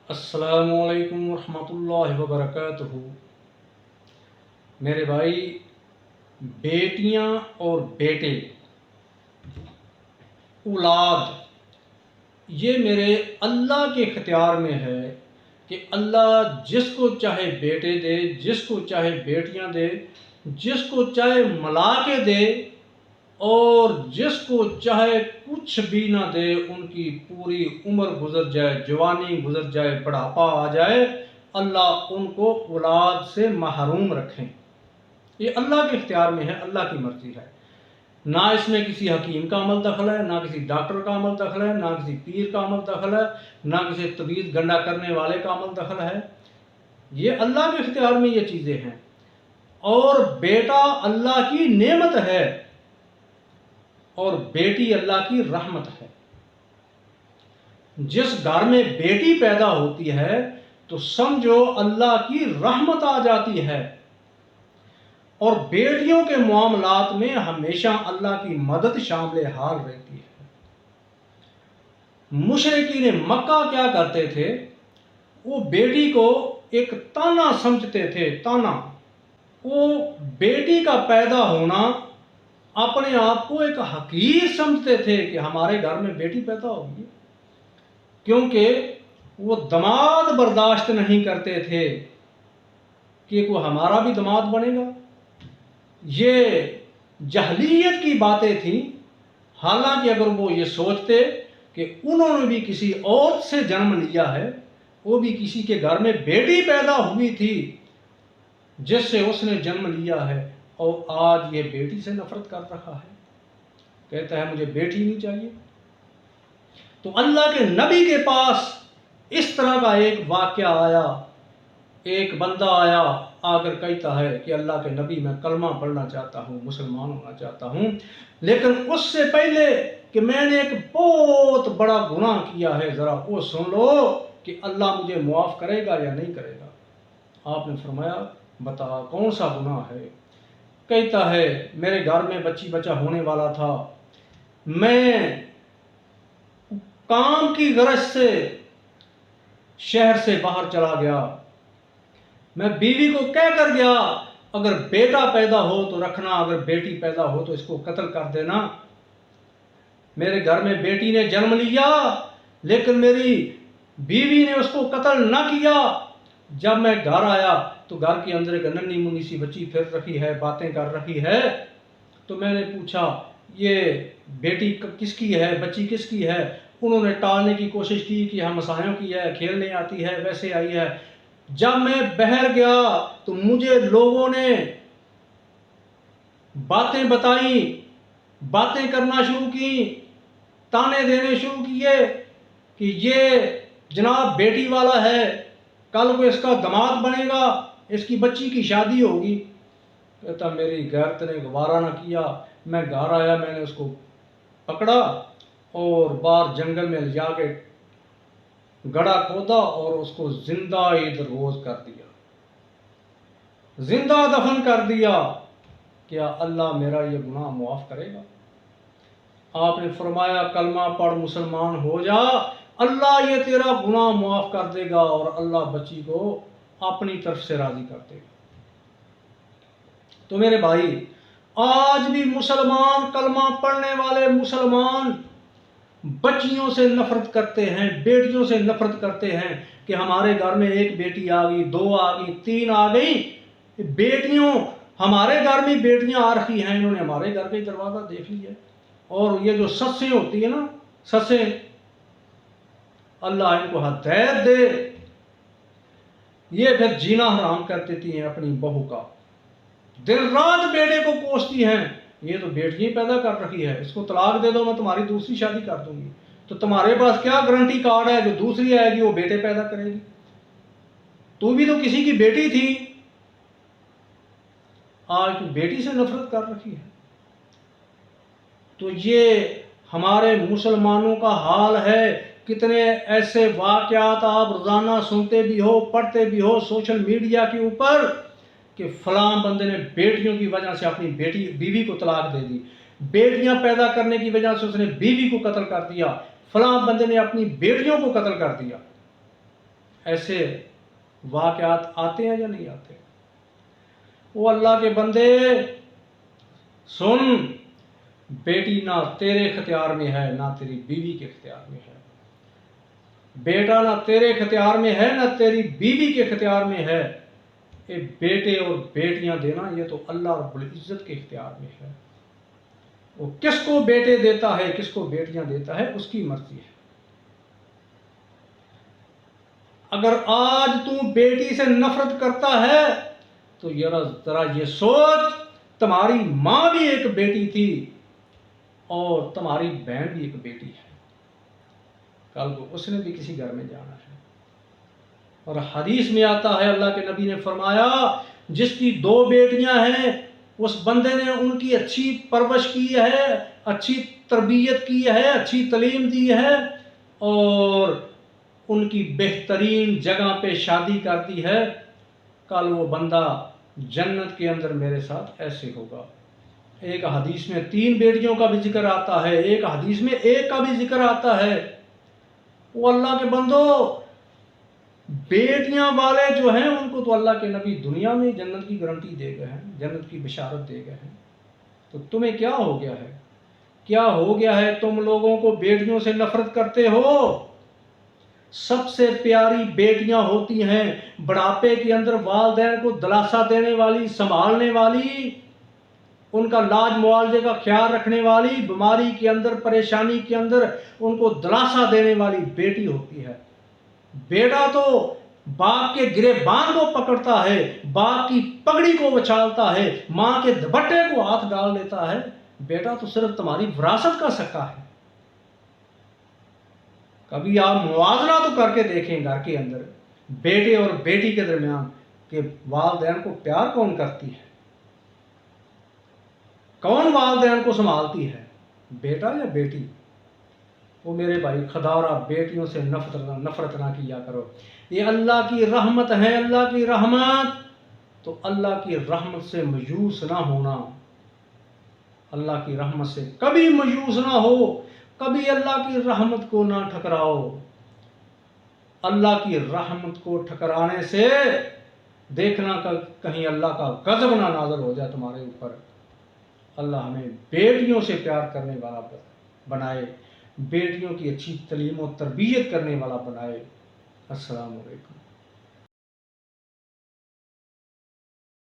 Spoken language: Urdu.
السلام علیکم ورحمۃ اللہ وبرکاتہ۔ میرے بھائی، بیٹیاں اور بیٹے، اولاد، یہ میرے اللہ کے اختیار میں ہے کہ اللہ جس کو چاہے بیٹے دے، جس کو چاہے بیٹیاں دے، جس کو چاہے ملا کے دے، اور جس کو چاہے کچھ بھی نہ دے، ان کی پوری عمر گزر جائے، جوانی گزر جائے، بڑھاپا آ جائے، اللہ ان کو اولاد سے محروم رکھیں۔ یہ اللہ کے اختیار میں ہے، اللہ کی مرضی ہے۔ نہ اس میں کسی حکیم کا عمل دخل ہے، نہ کسی ڈاکٹر کا عمل دخل ہے، نہ کسی پیر کا عمل دخل ہے، نہ کسی طبیب گنڈا کرنے والے کا عمل دخل ہے۔ یہ اللہ کے اختیار میں یہ چیزیں ہیں۔ اور بیٹا اللہ کی نعمت ہے اور بیٹی اللہ کی رحمت ہے۔ جس گھر میں بیٹی پیدا ہوتی ہے تو سمجھو اللہ کی رحمت آ جاتی ہے، اور بیٹیوں کے معاملات میں ہمیشہ اللہ کی مدد شامل حال رہتی ہے۔ مشرکین مکہ کیا کرتے تھے؟ وہ بیٹی کو ایک تانا سمجھتے تھے، تانا۔ وہ بیٹی کا پیدا ہونا اپنے آپ کو ایک حقیر سمجھتے تھے کہ ہمارے گھر میں بیٹی پیدا ہوگی، کیونکہ وہ دماد برداشت نہیں کرتے تھے کہ کوئی ہمارا بھی دماد بنے گا۔ یہ جہلیت کی باتیں تھیں۔ حالانکہ اگر وہ یہ سوچتے کہ انہوں نے بھی کسی عورت سے جنم لیا ہے، وہ بھی کسی کے گھر میں بیٹی پیدا ہوئی تھی جس سے اس نے جنم لیا ہے، اور آج یہ بیٹی سے نفرت کر رہا ہے، کہتا ہے مجھے بیٹی نہیں چاہیے۔ تو اللہ کے نبی کے پاس اس طرح کا ایک واقعہ آیا۔ ایک بندہ آیا، آ کر کہتا ہے کہ اللہ کے نبی، میں کلمہ پڑھنا چاہتا ہوں، مسلمان ہونا چاہتا ہوں، لیکن اس سے پہلے کہ میں نے ایک بہت بڑا گناہ کیا ہے، ذرا وہ سن لو کہ اللہ مجھے معاف کرے گا یا نہیں کرے گا۔ آپ نے فرمایا بتا کون سا گناہ ہے؟ کہتا ہے میرے گھر میں بچہ ہونے والا تھا، میں کام کی غرض سے شہر سے باہر چلا گیا، میں بیوی کو کہہ کر گیا اگر بیٹا پیدا ہو تو رکھنا، اگر بیٹی پیدا ہو تو اس کو قتل کر دینا۔ میرے گھر میں بیٹی نے جنم لیا، لیکن میری بیوی نے اس کو قتل نہ کیا۔ جب میں گھر آیا تو گھر کے اندر ایک ننھی منھی سی بچی پھر رہی ہے، باتیں کر رہی ہے۔ تو میں نے پوچھا یہ بیٹی کس کی ہے، بچی کس کی ہے؟ انہوں نے ٹالنے کی کوشش کی کہ ہمسایوں کی ہے، کھیلنے آتی ہے، ویسے آئی ہے۔ جب میں باہر گیا تو مجھے لوگوں نے باتیں بتائیں، باتیں کرنا شروع کی، تانے دینے شروع کیے کہ یہ جناب بیٹی والا ہے، کل کو اس کا داماد بنے گا، اس کی بچی کی شادی ہوگی۔ کہتا میری غیرت نے گوارا نہ کیا، میں گھر آیا، میں نے اس کو پکڑا اور باہر جنگل میں لے جا کے گڑھا کھودا اور اس کو زندہ عید روز کر دیا، زندہ دفن کر دیا۔ کیا اللہ میرا یہ گناہ معاف کرے گا؟ آپ نے فرمایا کلمہ پڑھ، مسلمان ہو جا، اللہ یہ تیرا گناہ معاف کر دے گا، اور اللہ بچی کو اپنی طرف سے راضی کر دے گا۔ تو میرے بھائی، آج بھی مسلمان، کلمہ پڑھنے والے مسلمان بچیوں سے نفرت کرتے ہیں، بیٹیوں سے نفرت کرتے ہیں کہ ہمارے گھر میں ایک بیٹی آ گئی، دو آ گئی، تین آ گئی۔ بیٹیوں، ہمارے گھر میں بیٹیاں آ رہی ہیں، انہوں نے ہمارے گھر کا ہی دروازہ دیکھ لیا۔ اور یہ جو سسیں ہوتی ہیں نا، سسیں، اللہ ان کو ہدایت دے، یہ پھر جینا حرام کر دیتی ہیں اپنی بہو کا، دن رات بیٹے کو کوستی ہیں، یہ تو بیٹیاں پیدا کر رہی ہے، اس کو طلاق دے دو، میں تمہاری دوسری شادی کر دوں گی۔ تو تمہارے پاس کیا گارنٹی کارڈ ہے جو دوسری آئے گی وہ بیٹے پیدا کرے گی؟ تو بھی تو کسی کی بیٹی تھی، آج تو بیٹی سے نفرت کر رہی ہے۔ تو یہ ہمارے مسلمانوں کا حال ہے۔ کتنے ایسے واقعات آپ روزانہ سنتے بھی ہو، پڑھتے بھی ہو سوشل میڈیا کے اوپر کہ فلاں بندے نے بیٹیوں کی وجہ سے اپنی بیوی کو طلاق دے دی، بیٹیاں پیدا کرنے کی وجہ سے اس نے بیوی کو قتل کر دیا، فلاں بندے نے اپنی بیٹیوں کو قتل کر دیا۔ ایسے واقعات آتے ہیں یا نہیں آتے؟ وہ اللہ کے بندے سن، بیٹی نہ تیرے اختیار میں ہے نہ تیری بیوی کے اختیار میں ہے، بیٹا نہ تیرے اختیار میں ہے نہ تیری بیوی کے اختیار میں ہے، یہ بیٹے اور بیٹیاں دینا یہ تو اللہ رب العزت کے اختیار میں ہے۔ وہ کس کو بیٹے دیتا ہے کس کو بیٹیاں دیتا ہے اس کی مرضی ہے۔ اگر آج تو بیٹی سے نفرت کرتا ہے تو ذرا یہ سوچ، تمہاری ماں بھی ایک بیٹی تھی اور تمہاری بہن بھی ایک بیٹی ہے، کل کو اس نے بھی کسی گھر میں جانا ہے۔ اور حدیث میں آتا ہے، اللہ کے نبی نے فرمایا جس کی 2 بیٹیاں ہیں اس بندے نے ان کی اچھی پرورش کی ہے، اچھی تربیت کی ہے، اچھی تعلیم دی ہے اور ان کی بہترین جگہ پہ شادی کر دی ہے، کل وہ بندہ جنت کے اندر میرے ساتھ ایسے ہوگا۔ ایک حدیث میں 3 بیٹیوں کا بھی ذکر آتا ہے، ایک حدیث میں 1 کا بھی ذکر آتا ہے۔ وہ اللہ کے بندو، بیٹیاں والے جو ہیں ان کو تو اللہ کے نبی دنیا میں جنت کی گارنٹی دے گئے ہیں، جنت کی بشارت دے گئے ہیں، تو تمہیں کیا ہو گیا ہے؟ کیا ہو گیا ہے تم لوگوں کو بیٹیوں سے نفرت کرتے ہو؟ سب سے پیاری بیٹیاں ہوتی ہیں بڑھاپے کے اندر والدین کو دلاسا دینے والی، سنبھالنے والی، ان کا لاج معالجے کا خیال رکھنے والی، بیماری کے اندر پریشانی کے اندر ان کو دلاسا دینے والی بیٹی ہوتی ہے۔ بیٹا تو باپ کے گریبان کو پکڑتا ہے، باپ کی پگڑی کو اچھالتا ہے، ماں کے دوپٹے کو ہاتھ ڈال لیتا ہے، بیٹا تو صرف تمہاری وراثت کا سکہ ہے۔ کبھی آپ موازنہ تو کر کے دیکھیں گھر کے اندر بیٹے اور بیٹی کے درمیان کہ والدین کو پیار کون کرتی ہے، کون والدین کو سنبھالتی ہے، بیٹا یا بیٹی؟ وہ میرے بھائی خداورا بیٹیوں سے نفرت نہ کیا کرو، یہ اللہ کی رحمت ہے، اللہ کی رحمت، تو اللہ کی رحمت سے مایوس نہ ہونا، اللہ کی رحمت سے کبھی مایوس نہ ہو، کبھی اللہ کی رحمت کو نہ ٹھکراؤ۔ اللہ کی رحمت کو ٹھکرانے سے دیکھنا کہیں اللہ کا غضب نہ نازل ہو جائے تمہارے اوپر۔ اللہ ہمیں بیٹیوں سے پیار کرنے والا بنائے، بیٹیوں کی اچھی تعلیم و تربیت کرنے والا بنائے۔ السلام علیکم۔